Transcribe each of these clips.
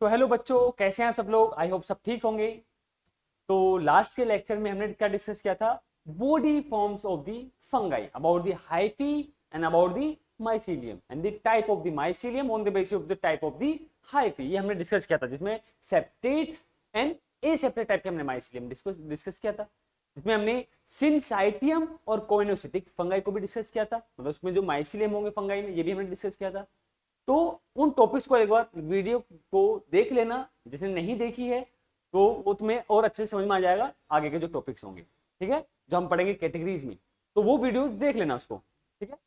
तो हेलो बच्चों, कैसे हैं आप सब लोग। आई होप सब ठीक होंगे। तो लास्ट के लेक्चर में हमने क्या डिस्कस किया था? Body forms of the fungi, about the hyphae and about the mycelium and the type of the mycelium on the basis of the type of the hyphae. ये हमने डिस्कस किया था, जिसमें सेप्टेट एंड एसेप्टेट टाइप के हमने mycelium discuss किया था, जिसमें हमने सिंसाइटियम और कोइनोसिटिक फंगाई को भी डिस्कस किया था। मतलब उसमें जो माइसीलियम होंगे फंगाई में, ये भी हमने डिस्कस किया था। तो उन टॉपिक्स को एक बार वीडियो को देख लेना, जिसने नहीं देखी है तो वो तुम्हें और अच्छे से समझ में आ जाएगा आगे के जो टॉपिक्स होंगे। ठीक है, जो हम पढ़ेंगे कैटेगरीज में, तो वो वीडियो देख लेना उसको। ठीक है,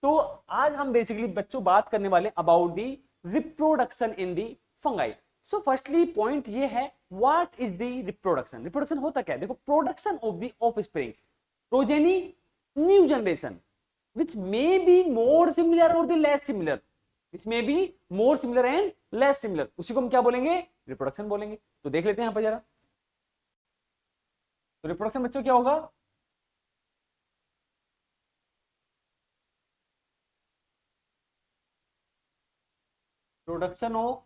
तो आज हम बेसिकली बच्चों बात करने वाले about the reproduction in the fungi. So firstly point ये है, what is the reproduction. Reproduction होता क्या है? देखो, production of the offspring, progeny, new generation which may be more similar or the less similar, which may be more similar and less similar, उसी को हम क्या बोलेंगे? रिप्रोडक्शन बोलेंगे। तो देख लेते हैं यहां पर जरा। तो रिप्रोडक्शन बच्चों क्या होगा? प्रोडक्शन ऑफ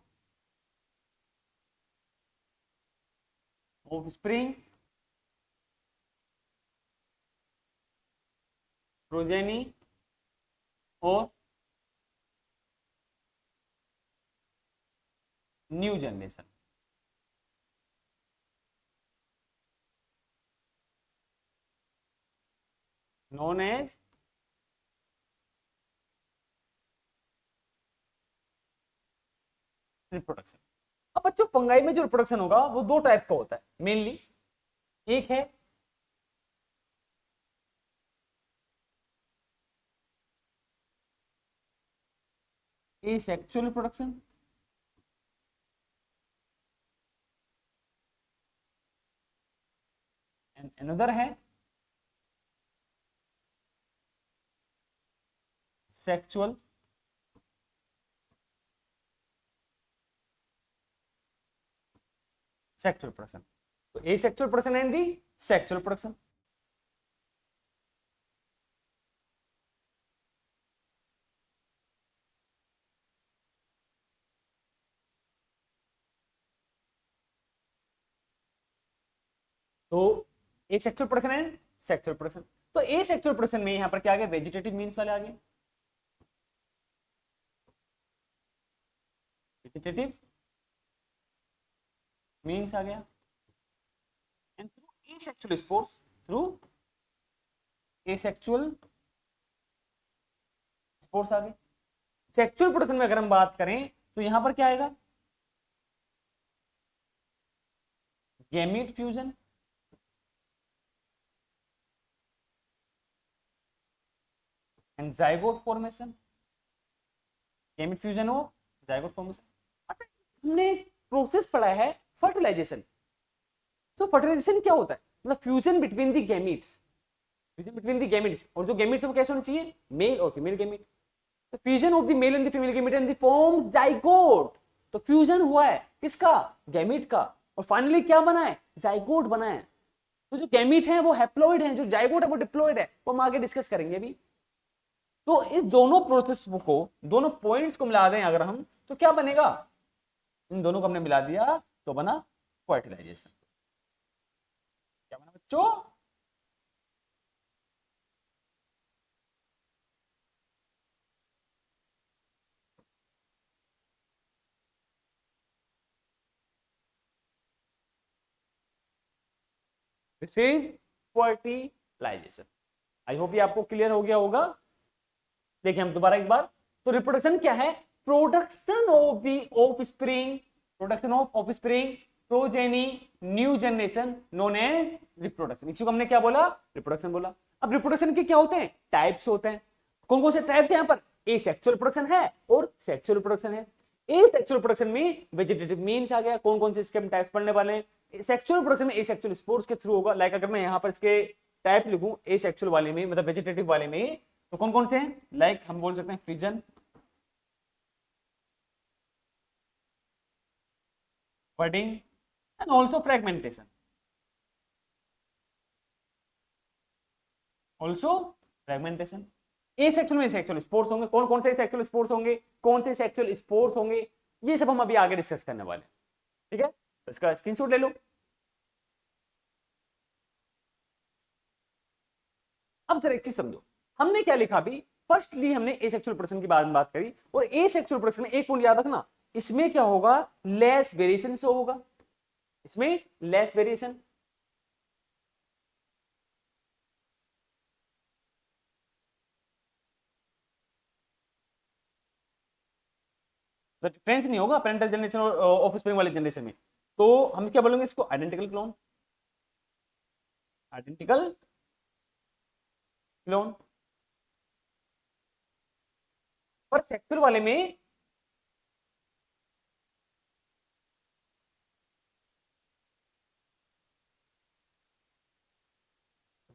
स्प्रिंग, प्रोजेनी और new generation. Known as reproduction. अब बच्चों फंगाई में जो रिप्रोडक्शन होगा वो दो टाइप का होता है मेनली। एक है एसेक्सुअल रिप्रोडक्शन, एंड अनदर है सेक्सुअल सेक्सुअल प्रोडक्शन। तो asexual production and the sexual production. तो asexual production and sexual production. तो एसेक्सुअल प्रोडक्शन में यहां पर क्या आ गया? वेजिटेटिव मीन्स वाले आ गए। वेजिटेटिव मीन्स आ गया, and through asexual spores, through asexual spores आ गए। सेक्सुअल प्रोडक्शन में अगर हम बात करें तो यहां पर क्या आएगा? Gamete fusion, and zygote formation. Gamete fusion हो, जाइगोट फॉर्मेशन। अच्छा, हमने प्रोसेस पढ़ा है फर्टिलाइजेशन। तो फर्टिलाइजेशन क्या होता है? मतलब fusion between the gametes, fusion between the gametes. और जो गैमीट्स वो कैसे होने चाहिए? मेल और फीमेल गैमीट। तो fusion of the mail and the female gamete and the forms zygote. तो फ्यूजन हुआ है किसका? गैमीट का। और फाइनली क्या बना है? जाइगोट बना है। तो जो गैमीट है वो हैप्लॉइड है, जो जाइगोट है वो डिप्लॉइड है। वो हम आगे डिस्कस करेंगे अभी। तो इस दोनों प्रोसेस को, दोनों पॉइंट्स को मिला दें अगर हम, तो क्या बनेगा? इन दोनों को हमने मिला दिया तो बना फर्टिलाइजेशन। क्या बना बच्चों? This is fertilisation. I hope ये आपको क्लियर हो गया होगा। देखिए हम दोबारा एक बार। तो रिप्रोडक्शन क्या है? Production of the offspring, production of offspring, progeny, new generation, known as reproduction. इसी को हमने क्या बोला? रिप्रोडक्शन बोला। अब रिप्रोडक्शन के क्या होते हैं? टाइप्स होते हैं। कौन कौन से टाइप्स है यहाँ पर? एसेक्सुअल प्रोडक्शन है और सेक्सुअल प्रोडक्शन है। एसेक्सुअल प्रोडक्शन में वेजिटेटिव मीन्स आ गया। कौन कौन से इसके हम टाइप्स पढ़ने वाले हैं? सेक्सुअल प्रोडक्शन में एसेक्सुअल स्पोर्स के थ्रू होगा। लाइक अगर मैं यहाँ पर इसके टाइप लिखूं एसेक्सुअल वाले में, मतलब वेजिटेटिव वाले में, तो कौन कौन से हैं? लाइक हम बोल सकते हैं fission, budding, and also fragmentation. Also fragmentation. A sexual में सेक्सुअल स्पोर्ट्स होंगे। कौन कौन से सेक्सुअल स्पोर्ट्स होंगे? कौन से सेक्सुअल स्पोर्ट्स होंगे? ये सब हम अभी आगे डिस्कस करने वाले हैं। ठीक है, तो इसका स्क्रीनशॉट ले लो। अब जरा एक चीज समझो, हमने क्या लिखा अभी, फर्स्टली हमने एसेक्सुअल प्रोडक्शन के बारे में बात करी, और एसेक्सुअल प्रोडक्शन में एक पॉइंट याद रखना, इसमें क्या होगा, लेस वेरिएशन शो होगा, इसमें लेस वेरिएशन। तो डिफरेंस नहीं होगा पेरेंटल जनरेशन और ऑफस्प्रिंग वाले जनरेशन में। तो हम क्या बोलेंगे इसको, आइडेंटिकल क्लोन, आइडेंटिकल क्लोन। पर सेक्सुअल वाले में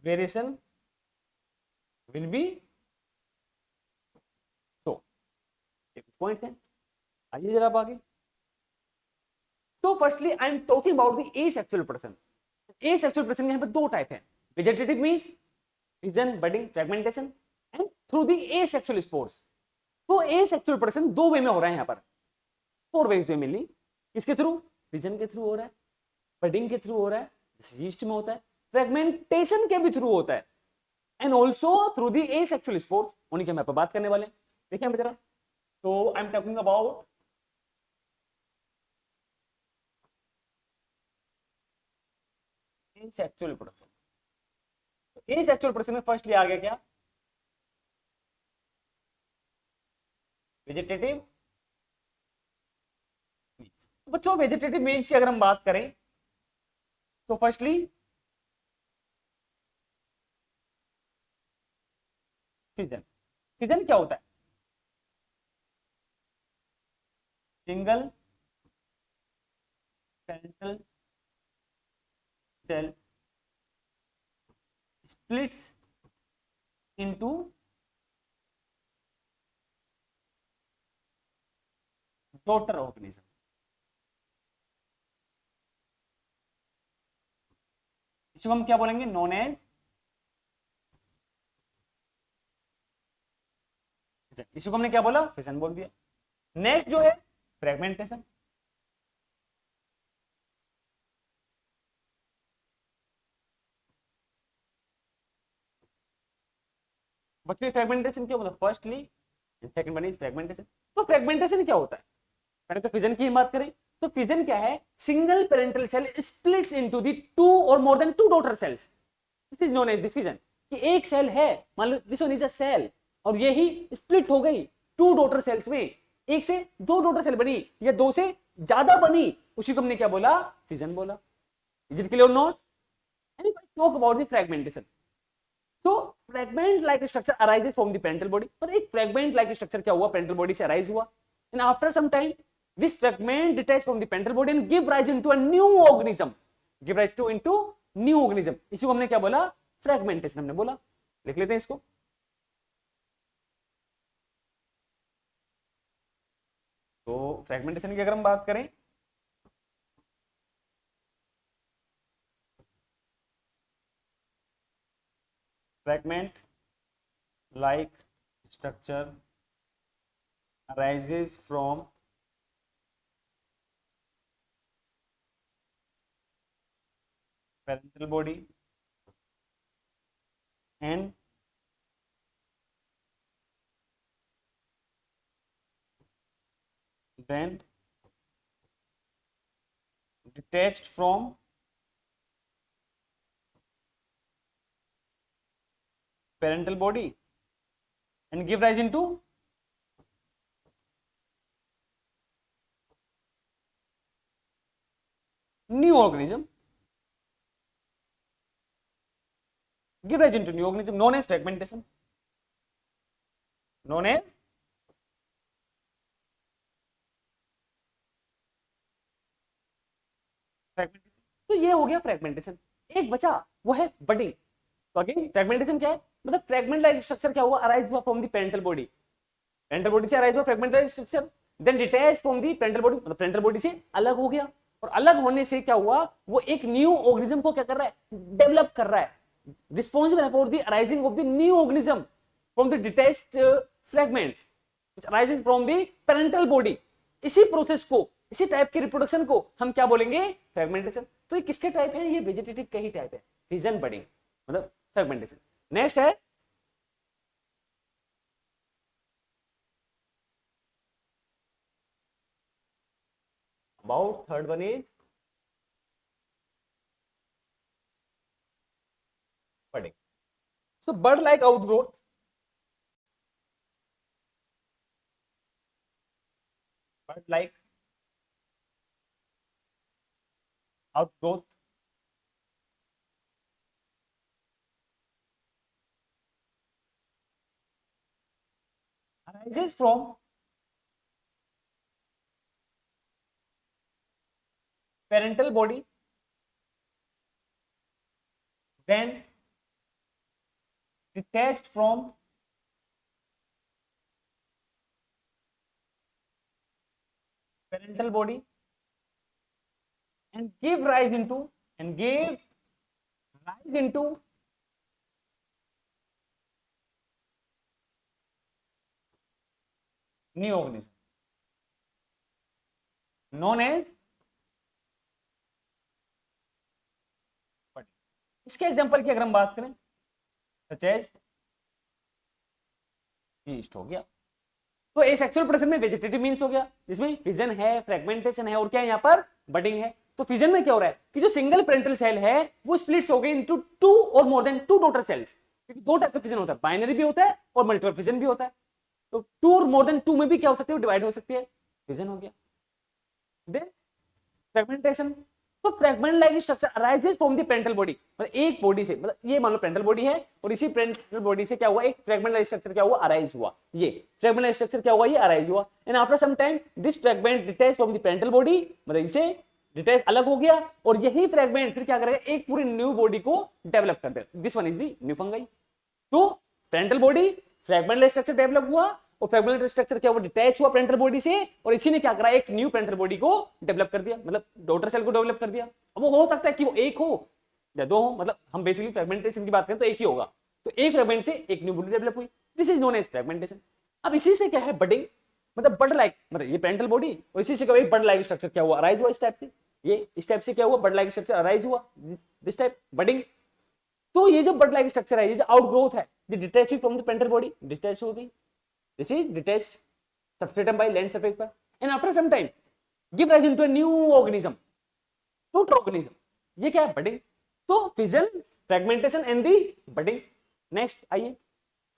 वेरिएशन विल बी सो, ये कुछ पॉइंट्स हैं, आइए जरा आप आगे। So firstly I am talking about the asexual person. Asexual person के यहाँ पे दो टाइप है, vegetative means fission, budding, fragmentation, and through the asexual spores. तो एसेक्सुअल पर्सन दो वे में हो रहा है यहाँ पर, फोर वेज में मिली। किसके थ्रू, फिजन के थ्रू हो रहा है, बडिंग के थ्रू हो रहा है, यीस्ट में होता है, फ्रेगमेंटेशन के भी थ्रू होता है, and also through the asexual spores. उन्हीं के हम यहाँ पर बात करने वाले हैं, देखिए जरा। तो आई am talking about asexual production. Asexual production में फर्स्टली आ गया क्या, वेजिटेटिव मीन्स। बच्चों वेजिटेटिव मीन्स की अगर हम बात करें तो फर्स्टली फिजन। फिजन क्या होता है, single parental cell splits into daughter organism। इसको हम क्या बोलेंगे, नोन एज, इसको हमने क्या बोला, फिजन बोल दिया। नेक्स्ट जो है फ्रेगमेंटेशन। बच्चों फ्रेगमेंटेशन क्या होता है, firstly second one is fragmentation. तो फ्रेगमेंटेशन क्या होता है, पहले तो फिजन की बात करें तो फिजन क्या है, single parental cell splits into the two और more than two daughter cells, this is known as the fission. कि एक सेल है, मान लो this one is a cell, और यही स्प्लिट हो गई टू डॉटर सेल्स में, एक से दो डॉटर सेल बनी या दो से ज्यादा बनी, उसी को हमने क्या बोला, फिजन बोला। इज इट क्लियर और not? And if I talk about the fragmentation, तो fragment like structure arises from the parental body. मतलब एक फ्रेगमेंट लाइक स्ट्रक्चर क्या हुआ, पेरेंटल बॉडी से अराइज हुआ, and after some time this fragment detach from the parental body and give rise into a new organism, give rise to into new organism. इसी को हमने क्या बोला, फ्रेगमेंटेशन हमने बोला। लिख लेते हैं इसको। तो फ्रेगमेंटेशन की अगर हम बात करें, fragment like structure arises from parental body and then detached from parental body and give rise into new organism, give rise into new organism known as fragmentation, known as fragmentation. तो ये हो गया fragmentation. एक बचा वो है budding. तो again fragmentation क्या है, मतलब फ्रेगमेंट लाइक स्ट्रक्चर क्या हुआ, अराइज हुआ from the parental body, parental body से अराइज हुआ fragment like structure, then detach from the parental body, मतलब पेरेंटल बॉडी से अलग हो गया, और अलग होने से क्या हुआ, वो एक न्यू ऑर्गेनिज्म को क्या कर रहा है, डेवलप कर रहा है, responsible for the arising of the new organism from the detached fragment which arises from the parental body. इसी प्रोसेस को इसी टाइप के रिप्रोडक्शन को हम क्या बोलेंगे, फ्रेगमेंटेशन। तो ये किसके टाइप है, ये वेजिटेटिव का ही टाइप है, फिजन बडिंग मतलब फ्रेगमेंटेशन। नेक्स्ट है about third one is budding. So bird like outgrowth, bird like outgrowth arises from parental body when detached from parental body and give rise into new organism known as इसके example की अगर हम बात करें such as yeast हो गया। तो asexual production में वेजिटेटिव मीन्स हो गया, जिसमें फिजन है, फ्रेगमेंटेशन है और क्या है यहाँ पर बडिंग है। तो फिजन में क्या हो रहा है कि जो सिंगल पेरेंटल सेल है वो स्प्लिट्स हो गई इनटू टू और more than two daughter cells, क्योंकि दो टाइप का फिजन होता है, बाइनरी भी होता है और मल्टीपल फिजन भी होता है। तो टू और मोर देन टू में भी क्या हो सकती है, डिवाइड हो सकती है, फिजन हो गया। देन फ्रेगमेंटेशन, तो fragment like structure arises from the parental body, मतलब एक बॉडी से, मतलब ये मान लो पेरेंटल बॉडी है और इसी पेरेंटल बॉडी से क्या हुआ, एक फ्रेगमेंट लाइक स्ट्रक्चर क्या हुआ, अराइज हुआ। ये फ्रेगमेंट लाइक स्ट्रक्चर क्या हुआ, ये अराइज हुआ। And after some time this fragment detach from the parental body, मतलब इसे डिटैच अलग हो गया और यही फ्रेगमेंट फिर क्या करेगा, एक पूरी न्यू बॉडी को डेवलप कर देगा। This one is the new fungi. तो parental body fragment like structure develop हुआ और फ्रेगमेंट स्ट्रक्चर क्या हुआ, डिटैच हुआ पेरेंटल बॉडी से और इसी ने क्या करा, एक न्यू पेरेंटल बॉडी को डेवलप कर दिया, मतलब डॉटर सेल को डेवलप कर दिया। अब वो हो सकता है कि वो एक हो या दो हो, मतलब हम बेसिकली फ्रेगमेंटेशन की बात करें तो एक ही होगा। तो एक फ्रेगमेंट से एक न्यू बॉडी डेवलप हुई, this is known as fragmentation. अब इसी से क्या है बडिंग, मतलब बर्ड लाइक, मतलब ये पेरेंटल बॉडी और इसी से क्या हुआ, बर्ड लाइक स्ट्रक्चर क्या हुआ, अराइज हुआ इस टाइप से। ये इस टाइप से क्या हुआ, बर्ड लाइक स्ट्रक्चर अराइज हुआ, दिस टाइप बडिंग। तो ये जो बर्ड लाइक स्ट्रक्चर है, ये जो आउटग्रोथ है, detach from the parental body, detach हो गई, this is detached substratum by land surface पर, and after some time give rise into a new organism, fruit organism। ये क्या है, बडिंग। तो fission, fragmentation and the budding. Next आइए,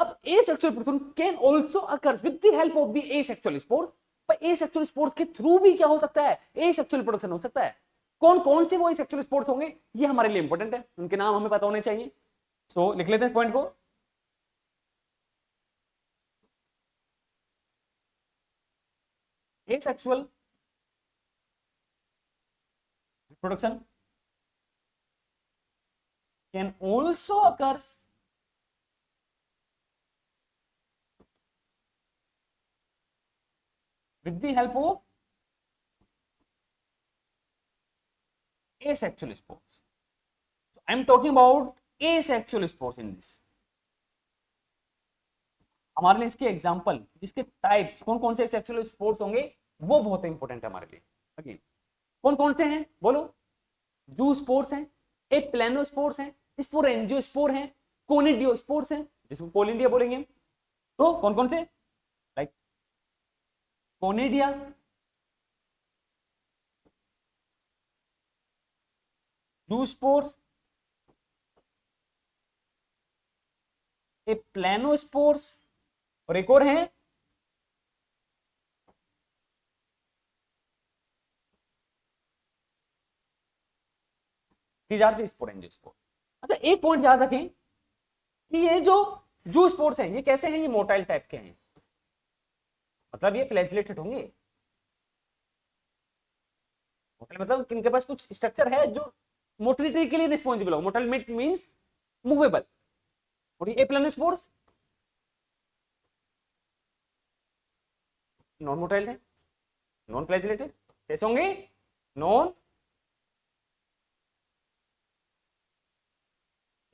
अब asexual production can also occurs with the help of the asexual spores। पर asexual spores के through भी क्या हो सकता है, asexual प्रोडक्शन हो सकता है। कौन कौन से वो asexual spores होंगे, ये हमारे लिए इंपॉर्टेंट है, उनके नाम हमें पता होने चाहिए। सो लिख लेते हैं इस पॉइंट को। asexual reproduction can also occurs with the help of asexual spores। So I am talking about asexual spores in this। हमारे लिए इसके एग्जांपल, जिसके टाइप्स, कौन कौन से सेक्सुअल स्पोर्स होंगे वो बहुत इंपॉर्टेंट है हमारे लिए। अगेन कौन कौन से हैं बोलो, जू स्पोर्स हैं, ए प्लेनोस्पोर्स हैं, स्पोरेंजियोस्पोर हैं, कोनिडियोस्पोर्स हैं, जिसको कोलिंडिया बोलेंगे हम। तो कौन कौन से, लाइक कोनिडिया, जू स्पोर्स, ए प्लेनोस्पोर्स और एक और है these are the sporangiospoर। अच्छा एक पॉइंट याद रखें कि ये जो जू स्पोर्स हैं ये कैसे हैं, ये मोटाइल टाइप के हैं, मतलब ये फ्लैजिलेटेड होंगे। मोटाइल मतलब इनके पास कुछ स्ट्रक्चर है जो मोटिलिटी के लिए रिस्पॉन्सिबल हो, मोटाइल मींस मूवेबल। और ये एप्लेनोस्पोर्स नॉन मोटाइल है, नॉन फ्लैजिलेटेड। कैसे होंगे, नॉन,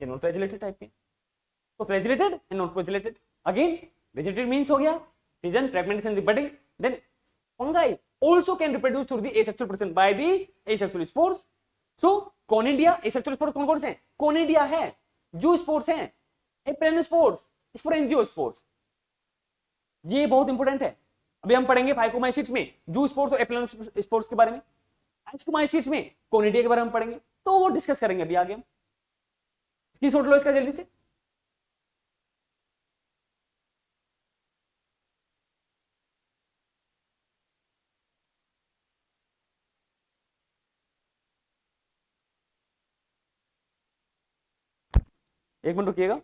ये नॉन फ्लैजिलेटेड टाइप के। तो flagellated and non flagellated. Again vegetative means हो गया fission, fragmentation, budding. Then fungi, also can reproduce through the asexual person by the asexual spores. So conidia asexual spores कौन कौन से हैं? Conidia है, जो स्पोर्स हैं एप्लेनोस्पोर्स, स्पोरेंजियोस्पोर्स, ये बहुत इंपॉर्टेंट है। अभी हम पढ़ेंगे फाइकोमाइसिट्स में जू स्पोर्स और एप्लेनोस्पोर्स के बारे में, एस्कोमाइसिट्स में कोनिडिया के बारे में पढ़ेंगे, तो वो डिस्कस करेंगे अभी आगे हम। इसकी सोच लो इसका जल्दी से। एक मिनट रुकिएगा।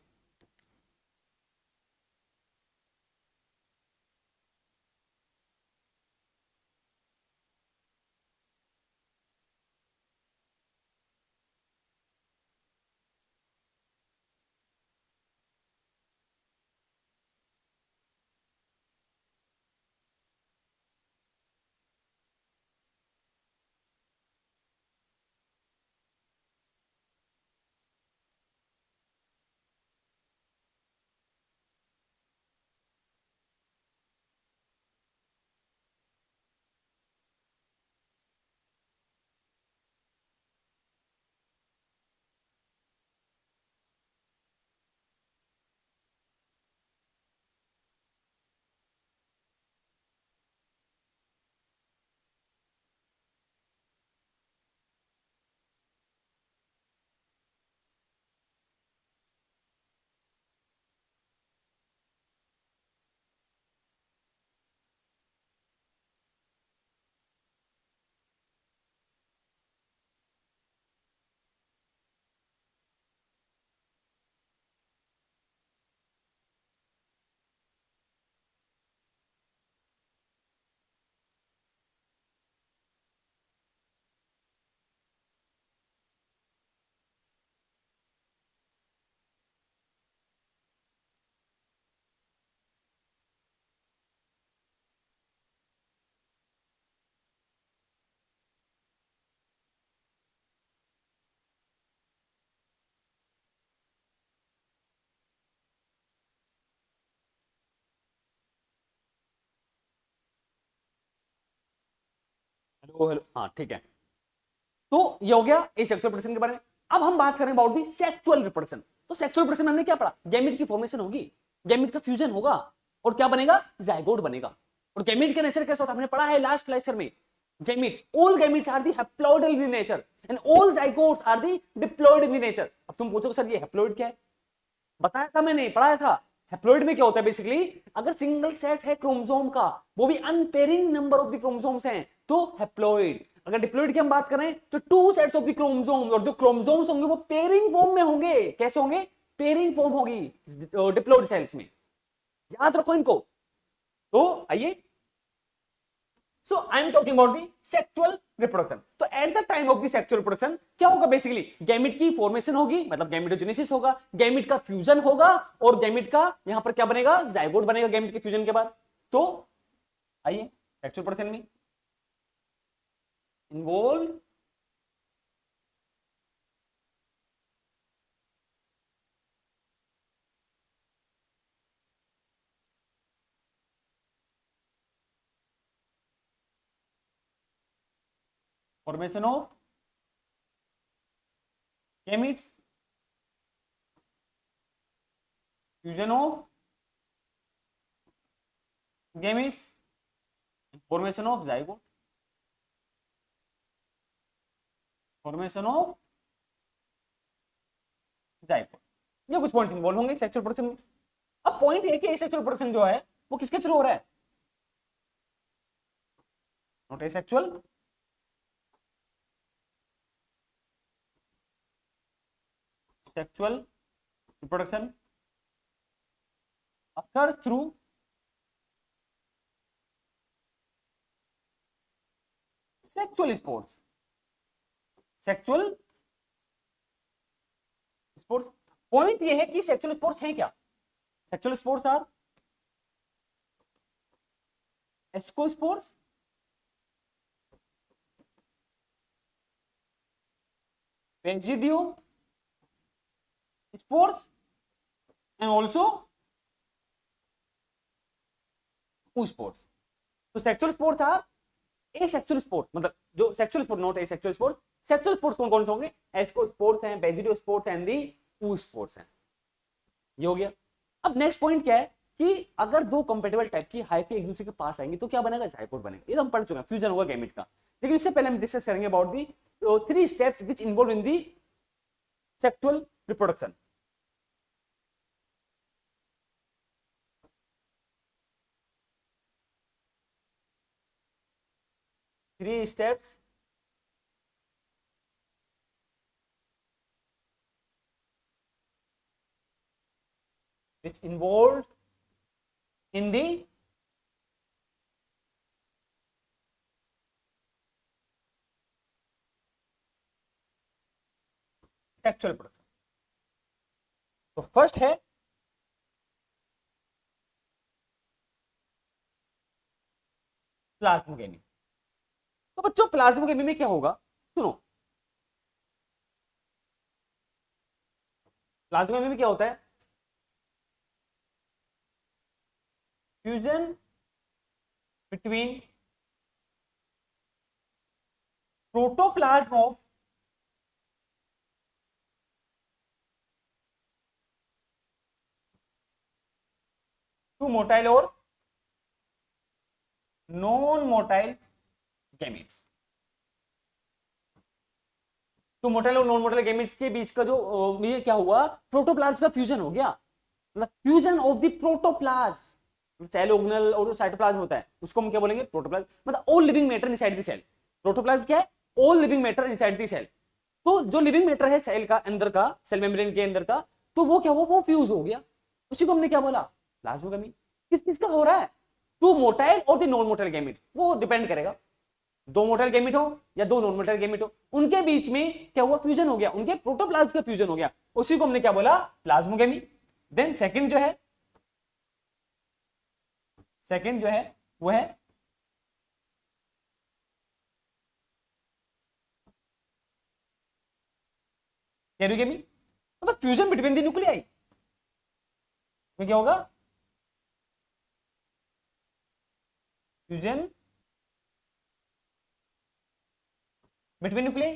हेलो हेलो, हाँ ठीक है। तो ये हो गया एसेक्सुअल रिप्रोडक्शन के बारे में। अब हम बात करें अबाउट दी सेक्सुअल रिप्रोडक्शन। तो सेक्सुअल रिप्रोडक्शन में हमने क्या पढ़ा? गैमेट की फॉर्मेशन होगी, गैमेट का फ्यूजन होगा और क्या बनेगा? जाइगोट बनेगा। और गैमेट का नेचर कैसा होता है हमने पढ़ा है लास्ट लेक्चर में। Gamete, all gametes are the haploidal in nature and all zygotes are the diploid in nature. अब तुम पूछोगे सर ये हैप्लॉइड क्या है? बताया था मैंने, पढ़ाया था। हैप्लॉइड में क्या होता है बेसिकली, अगर सिंगल सेट है क्रोमोसोम का, वो भी अनपेयरिंग नंबर ऑफ द क्रोमोसोम्स हैं, तो हैप्लॉइड। अगर डिप्लॉइड की हम बात करें तो two sets of the chromosomes, और जो क्रोमोसोम्स होंगे वो पेयरिंग फॉर्म में होंगे। कैसे होंगे? पेयरिंग फॉर्म होगी डिप्लॉइड सेल्स में। याद रखो इनको। तो आइए, so I am talking about the sexual reproduction. तो at the time of the sexual reproduction क्या होगा? बेसिकली गैमेट की फॉर्मेशन होगी, मतलब गैमेटोजेनेसिस होगा, गैमेट का फ्यूजन होगा, और गैमेट का यहां पर क्या बनेगा? जाइगोट बनेगा गैमेट के फ्यूजन के बाद। तो आइए, सेक्सुअल रिप्रोडक्शन में involve formation of gametes, fusion of gametes, formation of zygote, formation of zygote. ये कुछ पॉइंट्स इन्वॉल्व होंगे सेक्सुअल रिप्रोडक्शन में। अब पॉइंट है कि सेक्सुअल रिप्रोडक्शन जो है वो किसके थ्रू हो रहा है? Not asexual, sexual reproduction occurs through sexual sports, sexual sports। Point ये है कि सेक्सुअल स्पोर्ट्स हैं क्या? Sexual sports are ascospores, basidio sports and also oosports। तो sexual sports are asexual sport, मतलब जो sexual sport, not asexual sport. Sexual sports कौन कौन से होंगे? एस्को स्पोर्ट्स हैं, बेजिडो स्पोर्ट्स एंड दी पू स्पोर्ट्स हैं। ये हो गया। अब नेक्स्ट पॉइंट क्या है कि अगर दो कंपेटेबल टाइप की हाइफी एक दूसरे के पास आएंगे तो क्या बनेगा? जायगोट बनेगा। ये तो हम पढ़ चुके हैं, फ्यूजन होगा गैमेट का। लेकिन इससे पहले हम डिस्कस करेंगे about the 3 steps which involve in the sexual reproduction. Three steps which involved in the sexual production। तो फर्स्ट है प्लाज्मोगेमी। तो बच्चों प्लाज्मोगेमी में क्या होगा? सुनो, प्लाज्मोगेमी में क्या होता है? Fusion between protoplasm of to motile और नॉन मोटाइल गैमेट्स। तो मोटाइल और नॉन मोटाइल गैमेट्स के बीच का जो ये क्या हुआ? प्रोटोप्लाज्म का फ्यूजन हो गया। मतलब fusion of the protoplasm. Cell organelle और जो साइटोप्लाज्म होता है उसको हम क्या बोलेंगे? प्रोटोप्लाज्म। मतलब all living matter inside the cell. Protoplasm क्या है? All living matter inside the cell. तो जो लिविंग मैटर है सेल का अंदर का, सेल मेम्ब्रेन के अंदर का, तो वो क्या हुआ? वो फ्यूज हो गया। उसी को हमने क्या बोला? प्लाज्मोगेमी। किस किस का हो रहा है? टू मोटाइल और द नॉन मोटाइल गैमेट। वो डिपेंड करेगा, दो मोटाइल गैमेट हो या दो नॉन मोटाइल गैमेट हो, उनके बीच में क्या हुआ? फ्यूजन हो गया, उनके प्रोटोप्लाज्म का फ्यूजन हो गया। उसी को हमने क्या बोला? प्लाज्मोगेमी। देन सेकंड जो है, सेकंड जो है वो है कैरियोगेमी। मतलब फ्यूजन बिटवीन द न्यूक्लियाई। इसमें क्या होगा? Fusion between nuclei.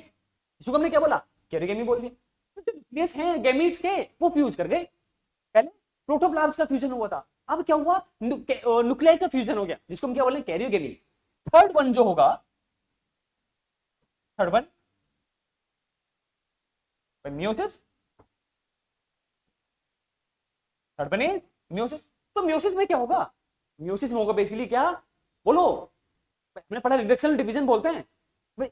इसको हमने क्या बोला? कैरियोगेमी बोल दिया। तो जो न्यूक्लियस है गैमीट्स के, वो फ्यूज कर गए। पहले प्रोटोप्लाज्म का फ्यूजन हुआ था, अब क्या हुआ? न्यूक्लियाई का फ्यूजन हो गया, जिसको हम क्या बोले? कैरियोगेमी। थर्ड वन जो होगा, third one meiosis. Third one is meiosis. तो मियोसिस में क्या होगा? मियोसिस में होगा बेसिकली क्या? बोलो, हमने पढ़ा रिडक्शन डिवीजन बोलते हैं भाई।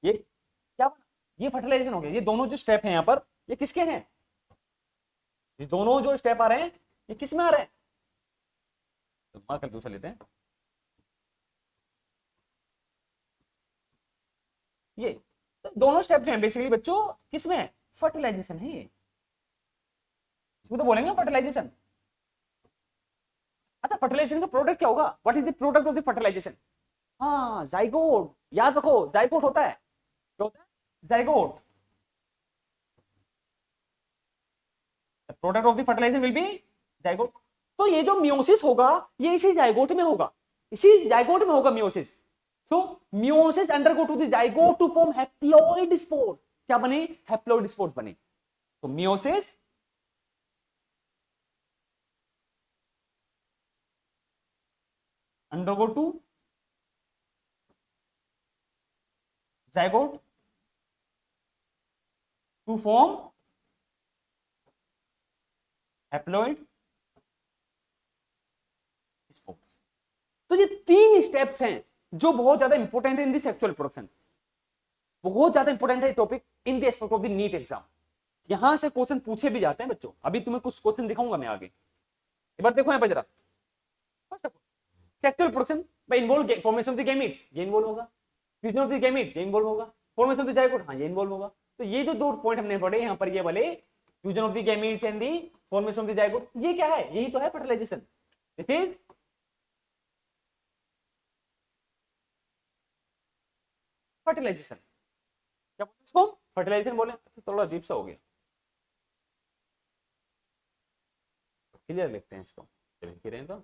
ये क्या बना? ये फर्टिलाइजेशन हो गया। ये दोनों जो स्टेप हैं यहां पर, ये किसके हैं? ये दोनों जो स्टेप आ रहे हैं, ये किस में आ रहे हैं? तो मां कर दूसरा लेते हैं। ये तो दोनों स्टेप जो हैं बेसिकली बच्चों किस में है? फर्टिलाइजेशन है ये। इसको तो बोलेंगे फर्टिलाइजेशन। अच्छा, फर्टिलाइजेशन का प्रोडक्ट क्या होगा? What is the product of the fertilisation? हाँ, जाइगोट। याद रखो, जाइगोट होता है। क्या होता है? Zygote. Product of the fertilisation will be zygote. तो ये जो मियोसिस होगा, ये इसी जाइगोट में होगा। इसी जाइगोट में होगा meiosis. So meiosis undergo to the zygote to form haploid spore. क्या बने? हैप्लॉइड स्पोर्स बने। तो meiosis undergo to zygote to form haploid spores. तो ये 3 स्टेप्स हैं जो बहुत ज्यादा इंपॉर्टेंट है इन द सेक्सुअल प्रोडक्शन। बहुत ज्यादा इंपॉर्टेंट है topic in the aspect of the NEET exam. यहां से क्वेश्चन पूछे भी जाते हैं बच्चों। अभी तुम्हें कुछ क्वेश्चन दिखाऊंगा मैं आगे। एक बार देखो यहां पर जरा। Sexual production by involve formation of the gametes, ये इन्वॉल्व होगा। फ्यूजन ऑफ द गैमेट्स, ये इन्वॉल्व होगा। फॉर्मेशन ऑफ द जाइगोट, हाँ ये इन्वॉल्व होगा। तो ये जो 2 पॉइंट हमने पढ़े यहां पर, ये वाले fusion of the gametes and the formation of the zygote, ये क्या है? यही तो है फर्टिलाइजेशन। This is fertilisation. क्या बोलते हैं इसको? फर्टिलाइजेशन बोले। अच्छा, थोड़ा अजीब सा हो गया। क्लियर लिखते हैं इसको, लिख रहे हैं तो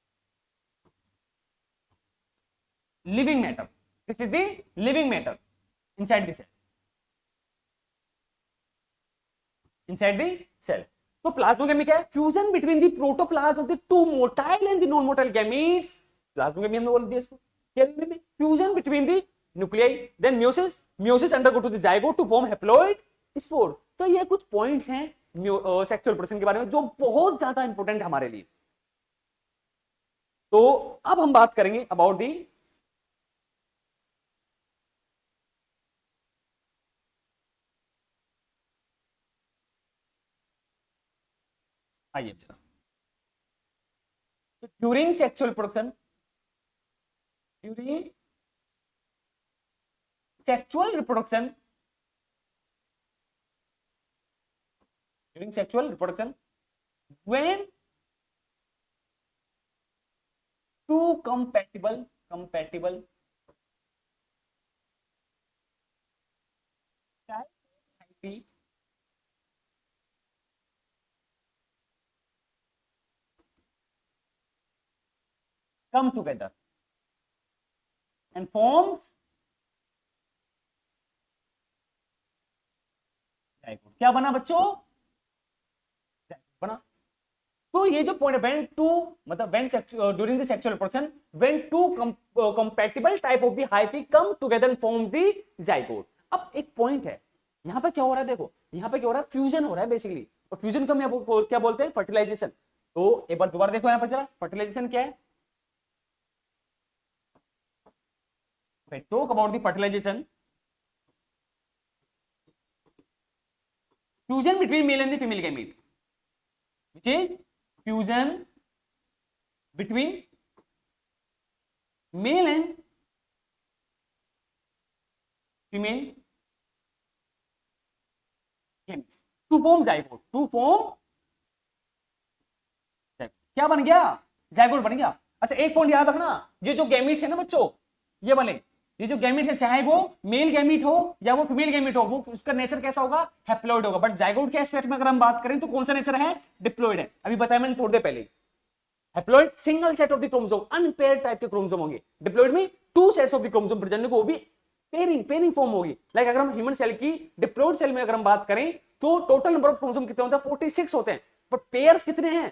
living matter. This is the living matter inside the cell. Inside the cell. तो प्लाज्मोगेमी क्या है? Fusion between the protoplasm of the two motile and the non motile gametes. Plasmogamy हमने बोल दिया इसको. क्या है? Fusion between the nuclei. Then meiosis. Meiosis undergo to the zygote to form haploid spore. तो ये कुछ पॉइंट्स हैं सेक्सुअल रिप्रोडक्शन के बारे में जो बहुत ज्यादा इंपॉर्टेंट हमारे लिए. तो अब हम बात करेंगे अबाउट दी आइए जरा. During sexual production, during sexual reproduction, during sexual reproduction when two compatible type IP come together and forms zygote. क्या बना बच्चों? बना. तो ये जो पॉइंट व्हेन टू मतलब when during the sexual reproduction when two compatible type of the hyphae come together and forms the zygote. अब एक पॉइंट है यहां पे क्या हो रहा है, देखो यहां पे क्या हो रहा है, फ्यूजन हो रहा है बेसिकली. और फ्यूजन को हम क्या बोलते हैं? फर्टिलाइजेशन. तो एक बार दोबारा देखो यहां पर जरा, फर्टिलाइजेशन क्या है? Talk about the fertilisation, fusion between male and the female gamete, which is fusion between male and female gametes to form zygote. To form क्या बन गया? zygote बन गया. अच्छा एक पॉइंट याद रखना, ये जो गैमीट्स है ना बच्चों, ये वाले ये जो गैमीट्स है, चाहे वो मेल गैमीट हो या वो फीमेल गैमीट हो, वो उसका नेचर कैसा होगा? हैप्लॉइड होगा. बट जाइगोट के एस्पेक्ट में अगर हम बात करें तो कौन सा नेचर है? डिप्लॉइड है. अभी बताया मैंने थोड़ी देर पहले. Haploid single set of the chromosome, unpaired type के क्रोमोसोम होंगे. डिप्लॉइड में two sets of the chromosome present को, वो भी पेयरिंग फॉर्म होगी. लाइक अगर हम ह्यूमन सेल की डिप्लॉइड सेल में अगर हम बात करें तो टोटल नंबर ऑफ क्रोमोसोम कितने होते हैं? 46 होते हैं. बट पेयर्स कितने हैं?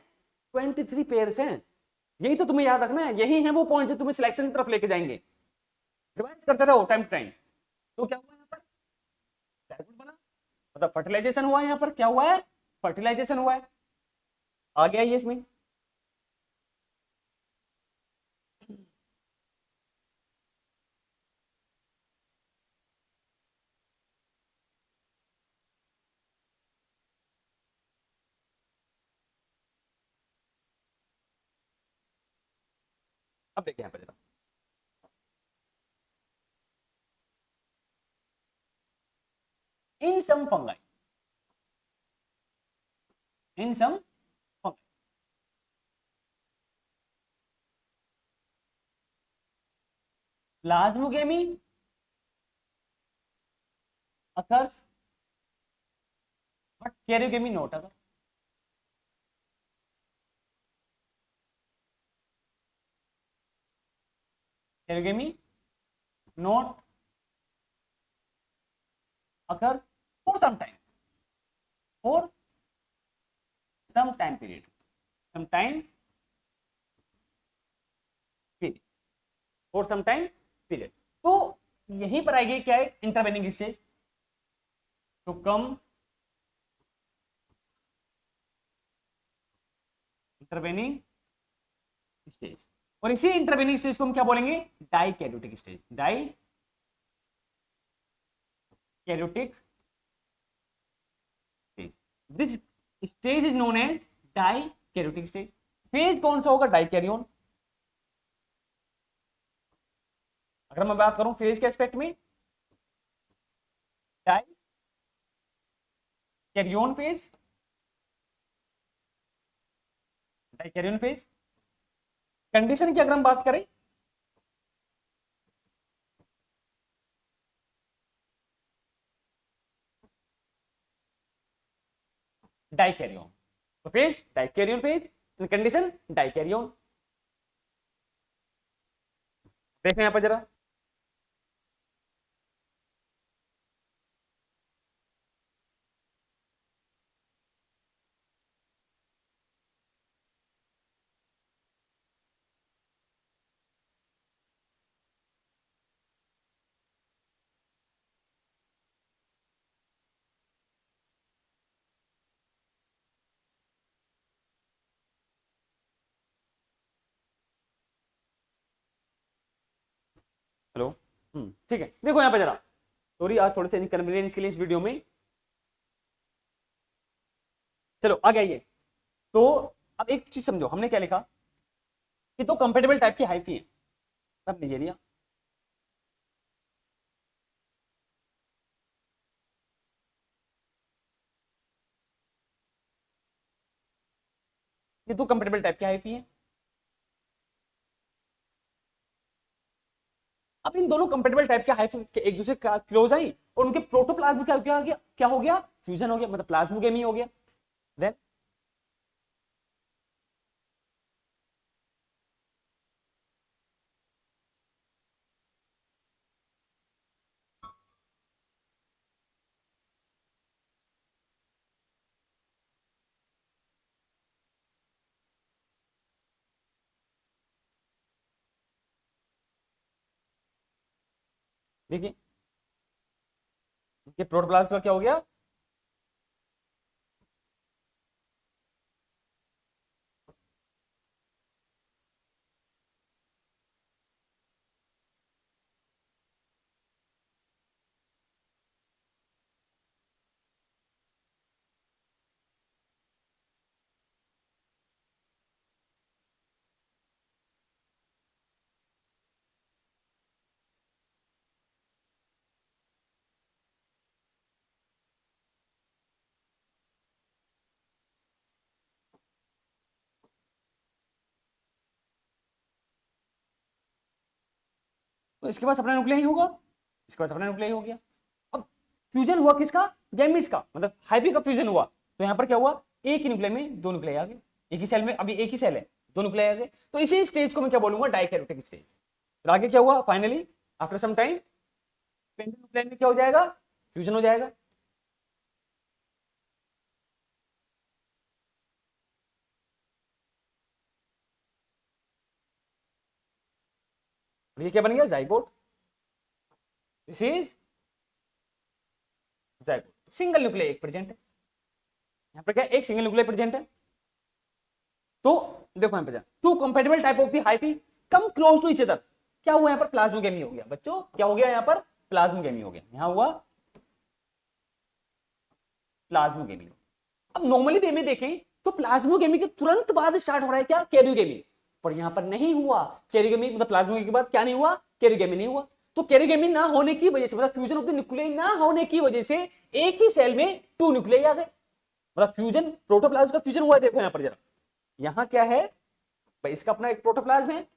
23 पेयर्स हैं. यही तो तुम्हें याद रखना है. यही है वो पॉइंट जो तुम्हें सिलेक्शन की तरफ लेके जाएंगे. रिवाइज करते रहो टाइम टू टाइम. तो क्या हुआ यहाँ पर? जाइगोट बना, मतलब फर्टिलाइजेशन हुआ. यहाँ पर क्या हुआ है? फर्टिलाइजेशन हुआ है. आ गया ये इसमें. अब देखिए यहाँ पर जरा, in some fungi, in some fungi, plasmogamy occurs but karyogamy not occur. Karyogamy not occur for some time, for some time period, some time period, for some time period. तो यहीं पर आएगी क्या है? Intervening stage. तो कम intervening stage. और इसी intervening stage को हम क्या बोलेंगे? Dikaryotic stage. Dikaryotic stage. This stage is known as dikaryotic stage. Phase कौन सा होगा? डाइकैरियोन. अगर मैं बात करूं फेज के एस्पेक्ट में, dikaryon phase, dikaryon phase. Condition की अगर हम बात करें, डाइकैरियोन. तो फेज डाइकैरियोन फेज, इन कंडीशन डाइकैरियोन. देखो यहां पर जरा, हेलो। ठीक है, देखो यहां पर जरा, सॉरी आज थोड़े से इनकन्वीनियंस के लिए इस वीडियो में, चलो आगे आइए। तो अब एक चीज समझो, हमने क्या लिखा कि तो कंपेटेबल टाइप की हाइफी है, हमने ये लिया। ये तो कंपेटेबल टाइप की हाइफी है। अब इन दोनों कंपेटेबल टाइप के हाइफी एक दूसरे का क्लोज आई, और उनके प्रोटोप्लाज्म क्या क्या हो गया, क्या हो गया, फ्यूजन हो गया, मतलब प्लाज्मोगेमी हो गया। देन देखिए, उनके प्रोटोप्लाज्म का क्या हो गया, तो इसके पास अपना न्यूक्लिया ही होगा, इसके पास अपना न्यूक्लिया ही हो गया। अब फ्यूजन हुआ किसका, गैमीट्स का, मतलब हाइब्रिड का फ्यूजन हुआ, तो यहां पर क्या हुआ, एक ही न्यूक्लिया में दो न्यूक्लिया आ गए, एक ही सेल में, अभी एक ही सेल है, दो न्यूक्लिया आ गए, तो इसी स्टेज को मैं क्या बोलूंगा, डाइकैरियोटिक स्टेज। फिर आगे क्या हुआ, finally after some time parental nuclei में क्या हो जाएगा, फ्यूजन हो जाएगा। और ये क्या बन गया, zygote. This is zygote, single nuclei एक प्रेजेंट है, यहां पर क्या एक सिंगल न्यूक्लिया प्रेजेंट है। तो देखो यहां पर two compatible type of the hyphae come close to each other, क्या हुआ यहां पर, प्लाज्मोगेमी हो गया बच्चों, क्या हो गया यहां पर, प्लाज्मोगेमी हो गया, यहां हुआ प्लाज्मोगेमी। अब नॉर्मली वे में देखें तो प्लाज्मोगेमी के तुरंत बाद स्टार्ट हो रहा है क्या, कैरियोगेमी, पर यहां पर नहीं हुआ कैरियोगेमी, मतलब प्लाज्मोगेमी के बाद क्या नहीं हुआ, कैरियोगेमी नहीं हुआ। तो कैरियोगेमी ना होने की वजह से, मतलब फ्यूजन ऑफ द न्यूक्लियाई ना होने की वजह से एक ही सेल में टू न्यूक्लियाई आ गए, मतलब फ्यूजन, प्रोटोप्लाज्म का फ्यूजन हुआ है। देखो यहां पर जरा, यहां क्या है भाई, इसका अपना एक प्रोटोप्लाज्म है,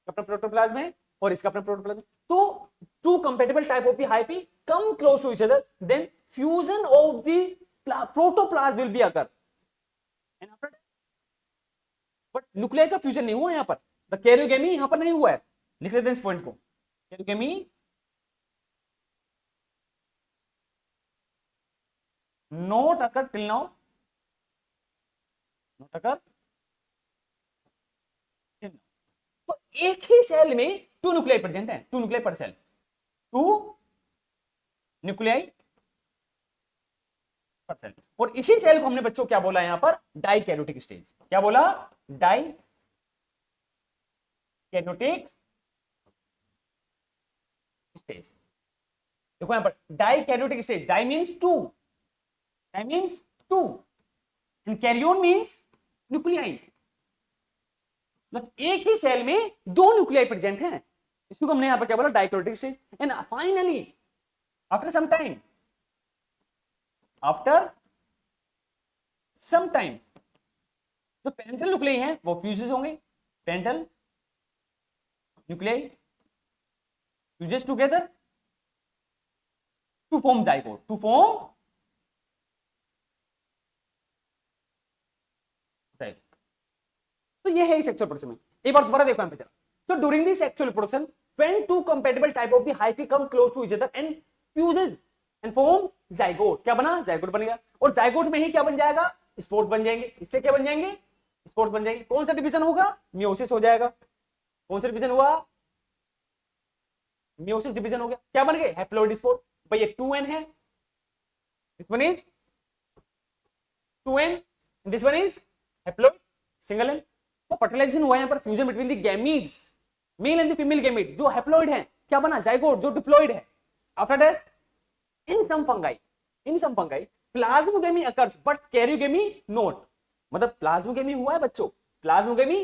अपना प्रोटोप्लाज्म है, और इसका अपना प्रोटोप्लाज्म। तो two compatible type of the hyphae come close to each other, then fusion of the protoplasm will be occur, but nuclear का फ्यूजन नहीं हुआ यहां पर, द कैरियोगेमी यहां पर नहीं हुआ है। लिख लेते हैं इस पॉइंट को, कैरियोगेमी नोट अकर टिल नाउ, नोट अकर टिल नाउ। तो एक ही सेल में टू न्यूक्लियाई प्रेजेंट है, टू न्यूक्लियाई पर सेल, टू न्यूक्लियाई पर सेल, और इसी सेल को हमने बच्चों क्या बोला यहां पर, डाई कैरियोटिक स्टेज, क्या बोला, डाई कैरियोटिक स्टेज। देखो यहां पर dikaryotic stage, di means two, di means two, and karyon means nuclei, मतलब एक ही सेल में दो न्यूक्लियाई प्रेजेंट हैं, इसको हमने यहां पर क्या बोला, dikaryotic stage. And finally after some time, after some time जो पेरेंटल न्यूक्लियाई हैं वो फ्यूजेस होंगे, parental nuclei fuses together to form zygote, to form zygote. तो ये है सेक्सुअल प्रोडक्शन में। एक बार दोबारा देखो यहाँ पे जरा। So during the sexual reproduction, when two compatible type of the hyphae come close to each other and fuses and form zygote, क्या बना? zygote बन गया। और zygote में ही क्या बन जाएगा? स्पोर्स बन जाएंगे। इससे क्या बन जाएंगे? स्पोर्स बन जाएंगे। कौन सा डिवीजन होगा? मियोसिस हो जाएगा। कौन सा डिवीजन हुआ? मियोसिस डिवीजन हो गया। क्या बन गए? Haploid spore. भाई ये 2n है, this one is 2n, this one is haploid single n। तो फर्टिलाइजेशन हुआ यहाँ पर, fusion between the gametes, male and the female gamete. जो हैप्लॉइड है क्या बना? जाइगोट। जो डिप्लॉइड है, after that in some fungi plasmogamy occurs but karyogamy not. मतलब प्लाज्मोगेमी हुआ है बच्चों, plasmogamy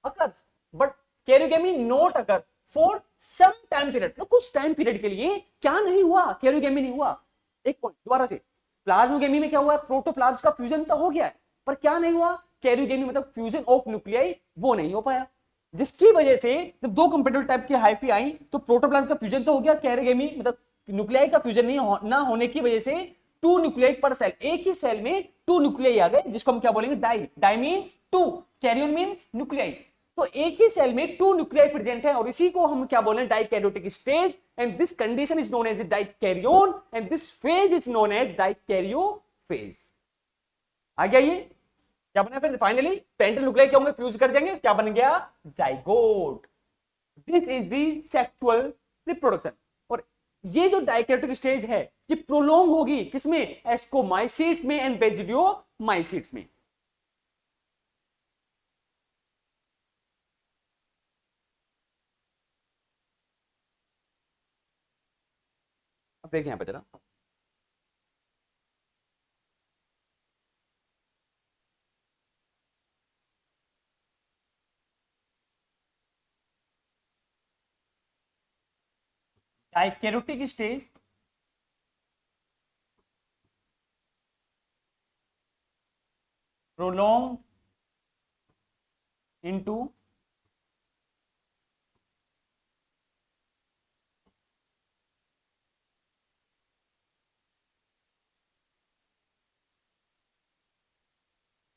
occurs but karyogamy not occur for some time period. तो कुछ टाइम पीरियड के लिए क्या नहीं हुआ? कैरियोगेमी नहीं हुआ। एक पॉइंट दोबारा से, प्लाज्मोगेमी में क्या हुआ है? प्रोटोप्लाज्म का फ्यूजन तो हो गया है, पर क्या नहीं हुआ? कैरियोगेमी मतलब फ्यूजन ऑफ न्यूक्लियाई वो नहीं हो पाया, जिसकी वजह से जब दो कंपेटिबल टाइप की हाइफी आई तो प्रोटोप्लाज्म का फ्यूजन तो हो गया, कैरियोगेमी मतलब न्यूक्लियाई का फ्यूजन ना होने की वजह से 2 न्यूक्लियाई पर सेल, एक ही सेल में 2 न्यूक्लियाई आ गए, जिसको हम क्या बोलेंगे? Di. Di means 2, karyon means nuclei. तो एक ही सेल में 2 न्यूक्लियाई प्रेजेंट है और इसी को हम क्या बोलें? Dikaryotic stage. And this condition is known as dikaryon and this phase is known as dikaryophase. आ गया ये? क्या बना फिर? फाइनली पेंटल न्यूक्लियाई क्या होंगे? फ्यूज कर जाएंगे, क्या बन गया? Zygote. This is the sexual reproduction. और ये जो डाइकैरियोटिक स्टेज है ये प्रोलॉन्ग होगी किसमें? एस्कोमाइसीट्स में एंड बेजिडियोमाइसीट्स में। अब देखिए यहां पे जरा, dikaryotic stage prolonged into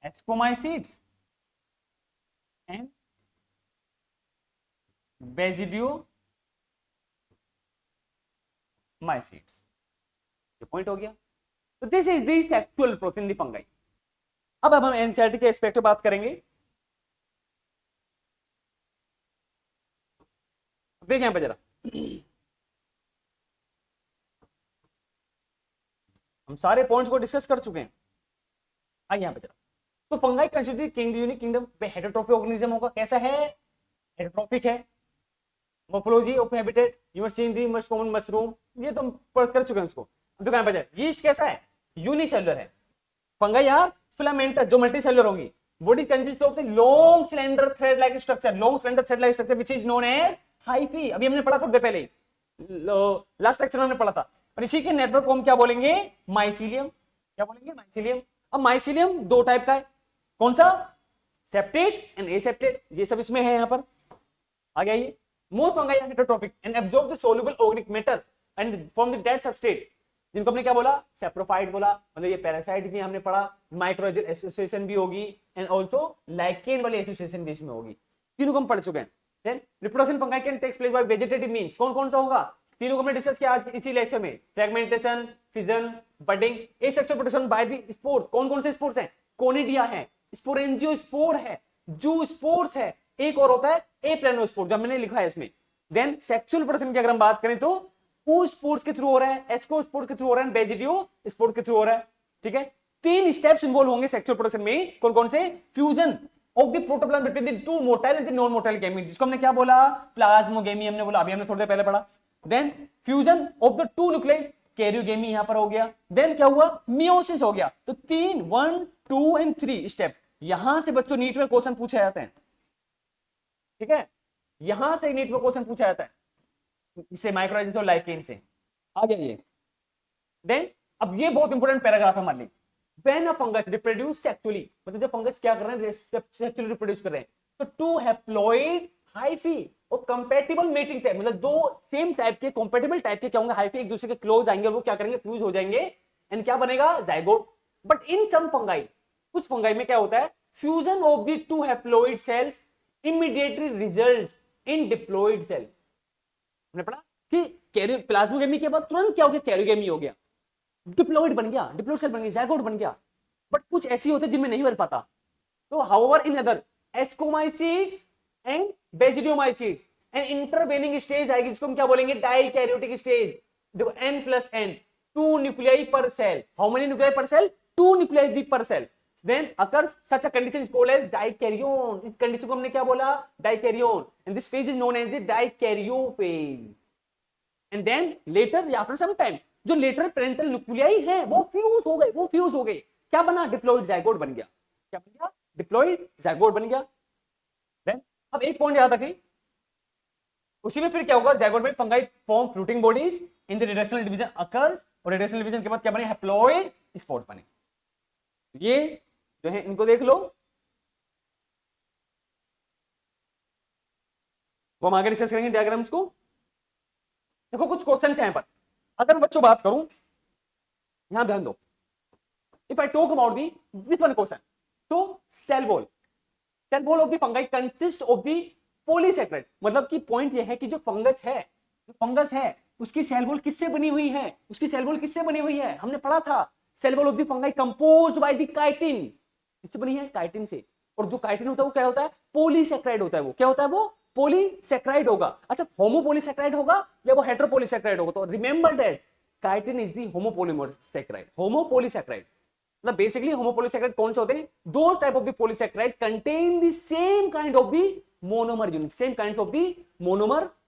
ascomycetes and basidiomycetes। ये पॉइंट हो गया। तो this is the sexual protein the fungi. अब हम एनसीईआरटी के एस्पेक्ट पे बात करेंगे। देखिए यहां पे जरा, हम सारे पॉइंट्स को डिस्कस कर चुके हैं। आइए यहां पे जरा, तो फंगाई कंस्टिट्यूट यूनिक किंगडम पे हेटेरोट्रॉफिक ऑर्गेनिज्म होगा। कैसा है? हेटेरोट्रॉफिक है। Morphology of habitat, you are seeing the most common mushroom, ये तो हम पढ़ कर चुके हैं उसको। अब देखो यहां पे यीस्ट कैसा है? यूनिसेलुलर है। फंगाई यार फिलामेंटस जो मल्टीसेलुलर होगी। Body consist of the long cylinder thread like structure, long cylinder thread like structure which is known as hyphae. अभी हमने पढ़ा थोड़ी देर पहले, लास्ट लेक्चर में हमने पढ़ा था। और इसी के नेटवर्क को हम क्या बोलेंगे? माइसीलियम। क्या बोलेंगे? माइसीलियम। अब माइसीलियम दो टाइप का है। कौन सा? सेप्टेट एंड एसेप्टेट, ये सब इसमें है। यहां पर आ गया ये। Most fungi are heterotrophic and absorb the soluble organic matter and from the dead substrate, जिनको हमने क्या बोला? सेप्रोफाइट बोला। मतलब ये पैरासाइट भी हमने पढ़ा, माइक्रोजल एसोसिएशन भी होगी एंड आल्सो लाइकेन वाली एसोसिएशन भी इसमें होगी। तीनों को हम पढ़ चुके हैं। Then reproduction fungi can takes place by vegetative means. कौन कौन सा होगा? तीनों को हमने डिस्कस किया आज इसी लेक्चर में। Fragmentation, fission, budding, asexual production by the spores. कौन कौन से स्पोर्स हैं? कोनिडिया है, स्पोरेंजियोस्पोर है, जू स्पोर्स है, एक और होता है एप्लेनोस्पोर जो मैंने लिखा है इसमें। देन सेक्सुअल प्रोडक्शन की अगर हम बात करें तो ओ स्पोर्स के थ्रू हो रहा है, एस्को स्पोर्स के थ्रू हो रहा है, बेजिडियो स्पोर्स के थ्रू हो रहा है। ठीक है, 3 स्टेप्स इन्वॉल्व होंगे सेक्सुअल प्रोडक्शन में। कौन कौन से? Fusion of the protoplasm between the 2 motile and the non motile gamete, जिसको हमने क्या बोला? प्लाज्मोगेमी हमने बोला, अभी हमने थोड़ी देर पहले पढ़ा। Then fusion of the 2 nuclei, karyogamy यहां पर हो गया। देन क्या हुआ? मियोसिस हो गया। तो 3 1 2 एंड 3 स्टेप यहां से बच्चों नीट में क्वेश्चन पूछे जाते हैं। ठीक है, यहां से नीट में क्वेश्चन पूछा जाता है, इससे माइक्रोलाइजेशन और लाइकेन से। आ गया ये। देन अब ये बहुत इंपॉर्टेंट पैराग्राफ है हमारे लिए। When a fungus reproduce sexually, मतलब जब फंगस क्या कर रहे हैं? सेक्सुअली रिप्रोड्यूस कर रहे हैं। तो 2 haploid hyphae of compatible mating type, मतलब 2 सेम टाइप के कंपैटिबल टाइप के क्या होंगे? हाइफी एक दूसरे के क्लोज आएंगे और वो क्या करेंगे? फ्यूज हो जाएंगे एंड क्या बनेगा? Zygote. But in some fungi, कुछ फंगाई में क्या होता है? Fusion of the two haploid cells immediately results in diploid cell. हमने पढ़ा कि प्लाज्मोगेमी के बाद तुरंत क्या हो गया, कैरियोगेमी हो गया, डिप्लॉइड बन गया, डिप्लॉइड सेल बन गया, जायगोट बन गया। बट कुछ ऐसी होते जिनमें नहीं बन पाता। तो however in other ascomycetes and basidiomycetes and intervening stage आएगी जिसको हम क्या बोलेंगे, डाइकैरियोटिक स्टेज। देखो n+n 2 न्यूक्लियाई पर सेल। हाउ मेनी न्यूक्लियाई पर सेल? 2 न्यूक्लियाई पर cell. then occurs such a condition is called as dikaryon। इस कंडीशन को हमने क्या बोला, dikaryon, and this phase is known as the dikaryophase। and then later या after some time जो later parental nuclei है वो फ्यूज हो गए, क्या बना, डिप्लॉइड जायगोट बन गया। क्या बन गया? डिप्लॉइड जायगोट बन गया। then अब एक पॉइंट याद रखिए, उसी में फिर क्या होगा, जायगोट में fungi form fruiting bodies in the reductional division occurs, और रिडक्शनल डिवीजन के बाद क्या बने, हैप्लॉइड स्पोर्स बने। ये जो है इनको देख लो, वो हम आगे डिस्कस करेंगे डायग्राम्स को। देखो कुछ क्वेश्चंस हैं यहाँ पर, अगर बच्चों बात करूं, यहां ध्यान दो, if I talk about this one question, तो cell wall of the fungi consist of the polysaccharide. मतलब कि पॉइंट ये है कि जो फंगस है उसकी सेल वॉल किससे बनी हुई है, हमने पढ़ा था, cell wall of the fungi composed by the chitin. किससे बनी है? काइटिन से। और जो काइटिन होता है वो क्या होता है, पॉलीसैकेराइड होता है। वो क्या होता है? वो पॉलीसैकेराइड होगा। अच्छा, होमोपॉलीसैकेराइड होगा या वो हेटेरोपॉलीसैकेराइड होगा? तो remember that chitin is the homopolysaccharide. मतलब बेसिकली होमोपॉलीसैकेराइड कौन से होते हैं? दो type of the polysaccharide contain the same kind of the monomer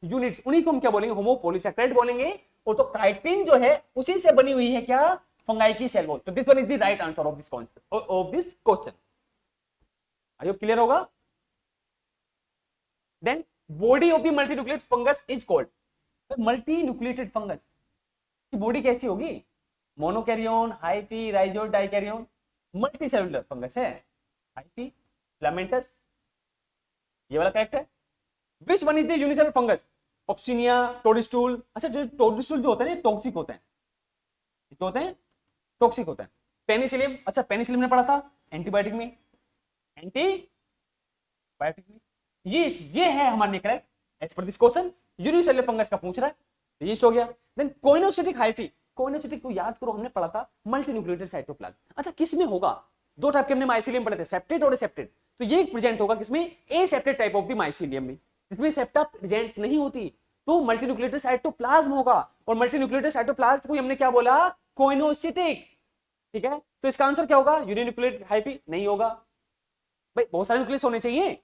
unit, उन्हीं को हम क्या बोलेंगे, होमोपॉलीसैकेराइड बोलेंगे। और तो काइटिन जो है उसी से बनी हुई है क्या, फंगाई की सेल वॉल। तो this one is the right answer of this question. I hope clear होगा। Then body of the multinucleated fungus is called, multinucleated fungus की बॉडी कैसी होगी, monokaryon, hyphae, rhizoid, dikaryon. Multicellular fungus है, hyphae, filamentous, ये वाला correct है। Which one is the unicellular fungus, Puccinia, toadstool. अच्छा, toadstool जो होता है टॉक्सिक होते हैं, टॉक्सिक होता है। पेनिसिलियम, अच्छा पेनिसिलियम ने पढ़ा था एंटीबायोटिक में, यीस्ट, ये है हमारे correct as per this question. Unicellular fungus का पूछ रहा है, यीस्ट हो गया। देन कोइनोसिटिक हाइफी, कोइनोसिटिक को याद करो, हमने पढ़ा था मल्टीन्यूक्लिएटेड साइटोप्लाज्म। अच्छा, किसमें होगा, दो टाइप के हमने माइसिलियम पढ़े थे, सेप्टेट और एसेप्टेट। तो ये प्रेजेंट होगा किसमें, aseptate type of the mycelium में, जिसमें सेप्टा प्रेजेंट नहीं होती, तो मल्टीन्यूक्लिएटेड साइटोप्लाज्म होगा। और मल्टीन्यूक्लिएटेड साइटोप्लाज्म को हमने क्या बोला, कोइनोसिटिक। ठीक है, तो इसका आंसर क्या होगा, यूनिन्यूक्लिएटेड हाइफी नहीं होगा भाई, बहुत सारे न्यूक्लियस होने चाहिए।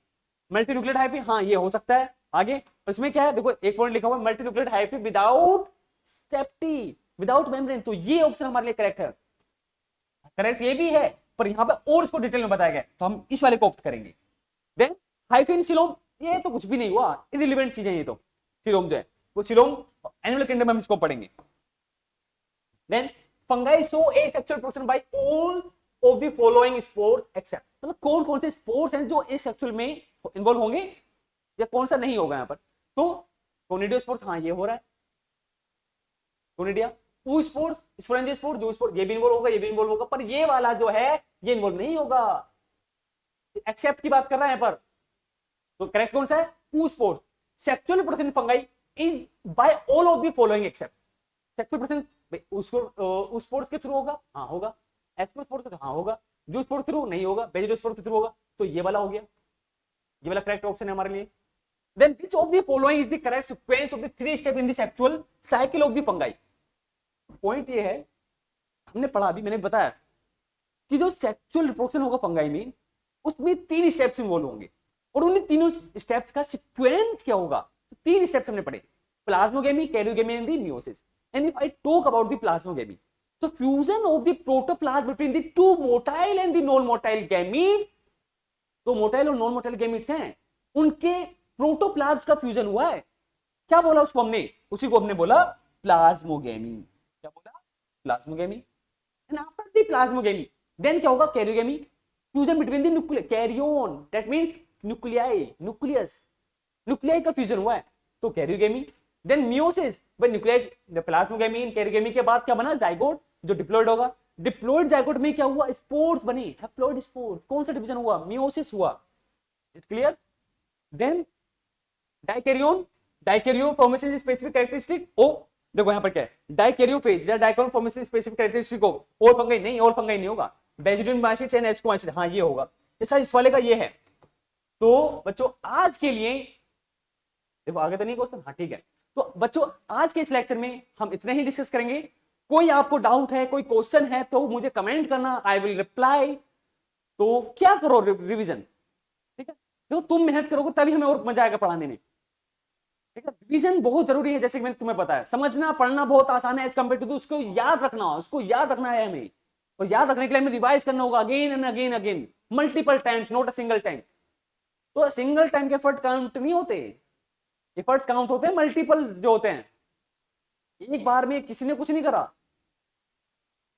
मल्टीन्यूक्लिएटेड हाइफी, हाँ ये हो सकता है। आगे इसमें क्या है, देखो एक पॉइंट लिखा हुआ है, multinucleated hyphae without safety, without membrane. तो ये ऑप्शन हमारे लिए करेक्ट है, करेक्ट ये भी है, पर यहां पे और इसको डिटेल में बताया गया, तो हम इस वाले को ऑप्ट करेंगे। देन हाइफिन सिलोम, ये तो कुछ भी नहीं हुआ, इररिलेवेंट चीजें ये तो। सिलोम जो है वो सिलोम एनिमल किंगडम में हम इसको पढ़ेंगे। Then fungi show asexual production by all of the following spores except, मतलब कौन कौन से स्पोर्स हैं जो एसेक्सुअल में इन्वॉल्व होंगे या कौन सा नहीं होगा यहाँ पर। तो कोनिडियो स्पोर्स, हाँ ये हो रहा है कोनिडिया। स्पोर्ट्स, स्पोरेंजिया स्पोर्ट, जो स्पोर्ट, ये भी इन्वॉल्व होगा, ये भी इन्वॉल्व होगा, पर ये वाला जो है ये इन्वॉल्व नहीं होगा। एक्सेप्ट की बात कर रहा है यहाँ पर, तो करेक्ट कौन सा है, sports. Sexual reproduction fungi is by all of the following except, sexual reproduction sports के थ्रू होगा, हाँ होगा। एस्को स्पोर्ट के हाँ होगा, जो स्पोर्ट थ्रू नहीं होगा, बेजिडो स्पोर्ट के थ्रू होगा। तो ये वाला हो गया, ये वाला करेक्ट ऑप्शन है हमारे लिए। Then which of the following is the correct sequence of the 3 step in the sexual cycle of the fungi? Point ये है, हमने पढ़ा अभी, मैंने बताया कि जो सेक्सुअल रिप्रोडक्शन होगा फंगाई में, उसमें 3 स्टेप्स इन्वॉल्व होंगे, और उन तीनों स्टेप्स का सीक्वेंस क्या होगा। तो 3 स्टेप्स हमने पढ़े, plasmogamy, karyogamy and the meiosis. And if I talk about the plasmogamy, तो fusion of the protoplasm between the 2 motile and the non motile gametes, तो मोटाइल और नॉन मोटाइल गैमीट्स हैं, उनके प्रोटोप्लाज्म का फ्यूजन हुआ है। क्या बोला उसको हमने, उसी को हमने बोला प्लाज्मोगेमी। क्या बोला, plasmogamy. And after the plasmogamy then क्या होगा, karyogamy, fusion between the nucleus, karyon that means nuclei, nuclei का फ्यूजन हुआ है, तो कैरियोगेमी। देन मियोसिस, भाई न्यूक्लियाई, प्लाज्मोगेमी, कैरियोगेमी के बाद क्या बना, जाइगोट जो डिप्लॉइड होगा। डिप्लॉइड जायगोट में क्या हुआ, स्पोर्स बने, हैप्लॉइड स्पोर्स, कौन सा डिवीजन हुआ, मियोसिस हुआ, it clear. Then dikaryon, dikaryo formation specific characteristic of, देखो यहां पर क्या है, डाइकैरियोफेज या dikaryo formation specific characteristic of और फंगाई, नहीं और फंगाई नहीं होगा, बेसिडियम माइसिट्स एंड एस्कोमाइसिट, हाँ ये होगा, इस वाले का ये है। तो बच्चों आज के लिए देखो आगे तो नहीं क्वेश्चन, हाँ ठीक है। तो बच्चों आज के इस लेक्चर में हम इतना ही डिस्कस करेंगे। कोई आपको डाउट है, कोई क्वेश्चन है तो मुझे कमेंट करना, आई विल रिप्लाई। तो क्या करो, रिवीजन, ठीक है। देखो तुम मेहनत करोगे तभी हमें और मजा आएगा पढ़ाने में, ठीक है। रिवीजन बहुत जरूरी है, जैसे कि मैंने तुम्हें बताया, समझना पढ़ना बहुत आसान है एज कम्पेयर टू, उसको याद रखना, उसको याद रखना है हमें, और याद रखने के लिए हमें रिवाइज करना होगा again and again again, multiple times, not a single time. तो सिंगल टाइम के एफर्ट काउंट नहीं होते, एफर्ट्स काउंट होते हैं मल्टीपल जो होते हैं। एक बार में किसी ने कुछ नहीं करा,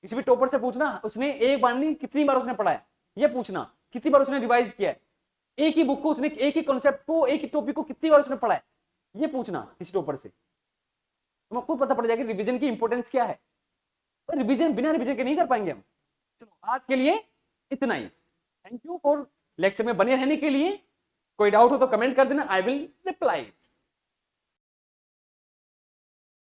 किसी भी टॉपर से पूछना उसने एक बार नहीं कितनी बार उसने पढ़ा है, ये पूछना कितनी बार उसने रिवाइज किया है, एक ही बुक को उसने, एक ही कॉन्सेप्ट को, एक ही टॉपिक को कितनी बार उसने पढ़ा है, ये पूछना किसी टॉपर से, तुम्हें खुद पता पड़ जाएगा रिवीजन की इंपॉर्टेंस क्या है। और रिवीजन बिना रिवीजन के नहीं कर पाएंगे हम। चलो आज के लिए इतना ही, थैंक यू फॉर लेक्चर में बने रहने के लिए। कोई डाउट हो तो कमेंट कर देना, आई विल रिप्लाई।